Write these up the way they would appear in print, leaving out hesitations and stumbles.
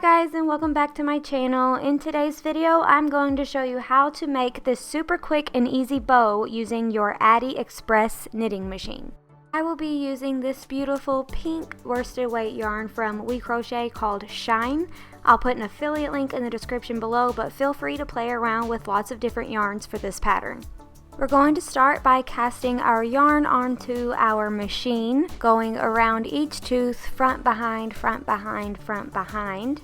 guys, and welcome back to my channel. In today's video, I'm going to show you how to make this super quick and easy bow using your Addi Express knitting machine. I will be using this beautiful pink worsted weight yarn from CROCHET called Shine. I'll put an affiliate link in the description below, but feel free to play around with lots of different yarns for this pattern. We're going to start by casting our yarn onto our machine, going around each tooth, front, behind, front, behind, front, behind.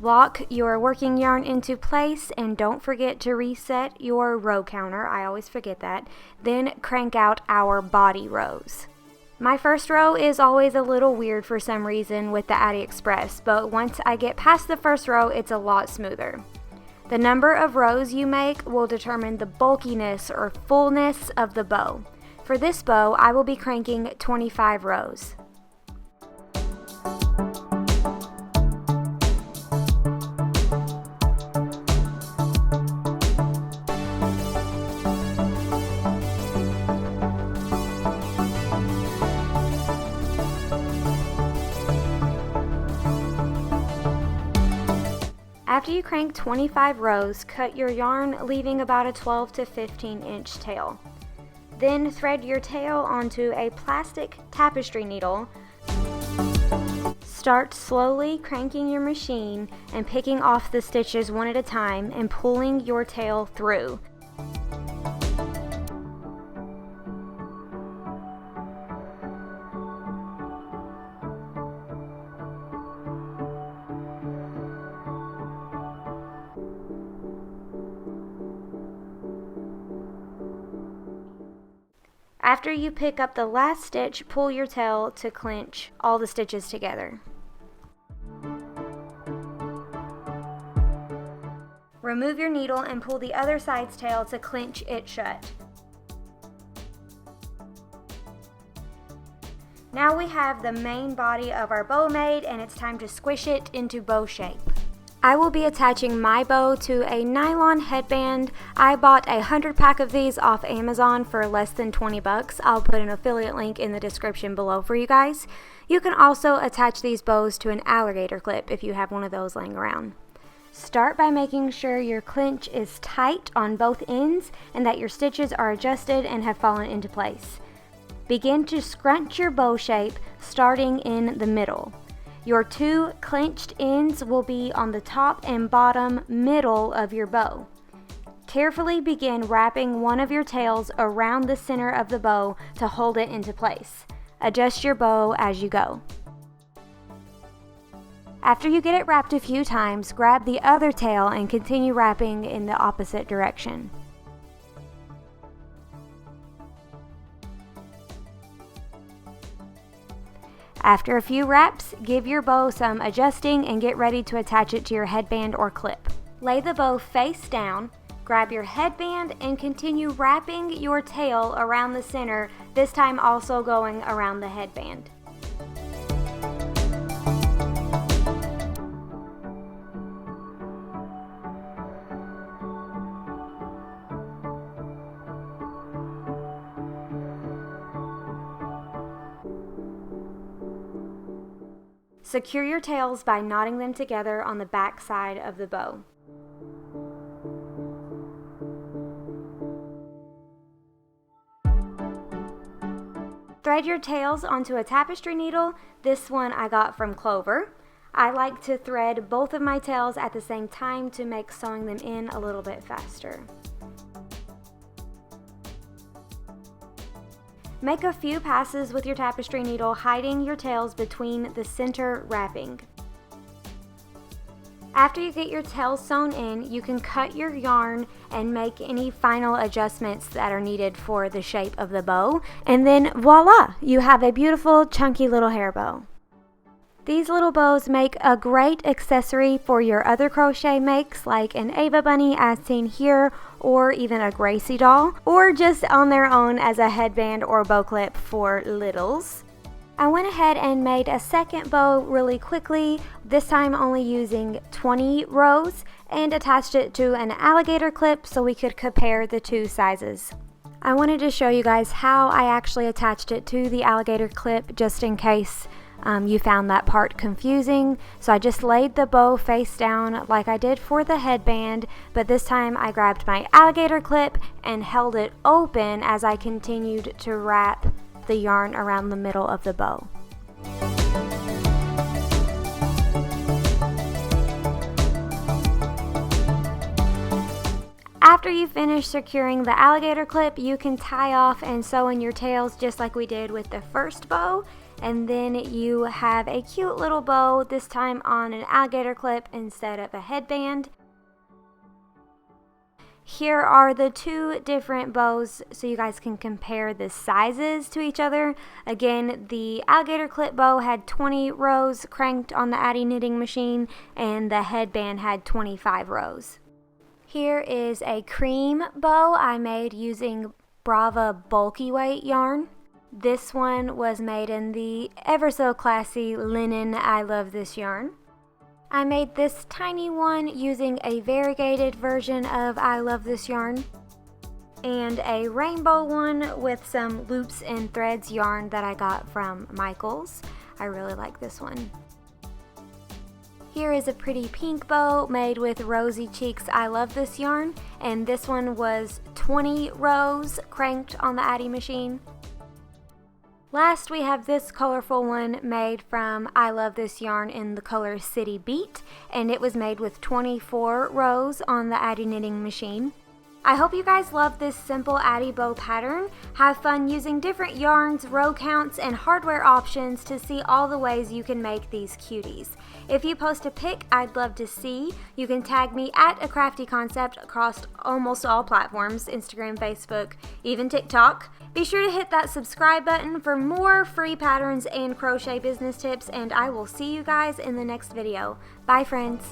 Lock your working yarn into place and don't forget to reset your row counter. I always forget that. Then crank out our body rows. My first row is always a little weird for some reason with the Addi Express, but once I get past the first row, it's a lot smoother. The number of rows you make will determine the bulkiness or fullness of the bow. For this bow, I will be cranking 25 rows. After you crank 25 rows, cut your yarn, leaving about a 12 to 15 inch tail. Then thread your tail onto a plastic tapestry needle. Start slowly cranking your machine and picking off the stitches one at a time and pulling your tail through. After you pick up the last stitch, pull your tail to clinch all the stitches together. Remove your needle and pull the other side's tail to clinch it shut. Now we have the main body of our bow made, and it's time to squish it into bow shape. I will be attaching my bow to a nylon headband. I bought a 100-pack of these off Amazon for less than 20 bucks. I'll put an affiliate link in the description below for you guys. You can also attach these bows to an alligator clip if you have one of those laying around. Start by making sure your clinch is tight on both ends and that your stitches are adjusted and have fallen into place. Begin to scrunch your bow shape starting in the middle. Your two clenched ends will be on the top and bottom middle of your bow. Carefully begin wrapping one of your tails around the center of the bow to hold it into place. Adjust your bow as you go. After you get it wrapped a few times, grab the other tail and continue wrapping in the opposite direction. After a few wraps, give your bow some adjusting and get ready to attach it to your headband or clip. Lay the bow face down, grab your headband, and continue wrapping your tail around the center, this time also going around the headband. Secure your tails by knotting them together on the back side of the bow. Thread your tails onto a tapestry needle. This one I got from Clover. I like to thread both of my tails at the same time to make sewing them in a little bit faster. Make a few passes with your tapestry needle, hiding your tails between the center wrapping. After you get your tails sewn in, you can cut your yarn and make any final adjustments that are needed for the shape of the bow, and then voila, you have a beautiful chunky little hair bow. These little bows make a great accessory for your other crochet makes, like an Ava bunny as seen here, or even a Gracie doll, or just on their own as a headband or bow clip for littles. I went ahead and made a second bow really quickly, this time only using 20 rows, and attached it to an alligator clip so we could compare the two sizes. I wanted to show you guys how I actually attached it to the alligator clip just in case you found that part confusing. So I just laid the bow face down like I did for the headband, but this time I grabbed my alligator clip and held it open as I continued to wrap the yarn around the middle of the bow. After you finish securing the alligator clip, you can tie off and sew in your tails just like we did with the first bow, and then you have a cute little bow, this time on an alligator clip instead of a headband. Here are the two different bows so you guys can compare the sizes to each other. Again, the alligator clip bow had 20 rows cranked on the Addi knitting machine, and the headband had 25 rows. Here is a cream bow I made using Brava bulky weight yarn. This one was made in the ever so classy linen I Love This yarn. I made this tiny one using a variegated version of I Love This yarn, and a rainbow one with some loops and threads yarn that I got from Michaels. I really like this one. Here is a pretty pink bow made with Rosy Cheeks I Love This yarn, and this one was 20 rows cranked on the Addi machine. Last, we have this colorful one made from I Love This yarn in the color City Beat, and it was made with 24 rows on the Addi knitting machine. I hope you guys love this simple Addi bow pattern. Have fun using different yarns, row counts, and hardware options to see all the ways you can make these cuties. If you post a pic, I'd love to see. You can tag me at a Crafty Concept across almost all platforms, Instagram, Facebook, even TikTok. Be sure to hit that subscribe button for more free patterns and crochet business tips, and I will see you guys in the next video. Bye, friends.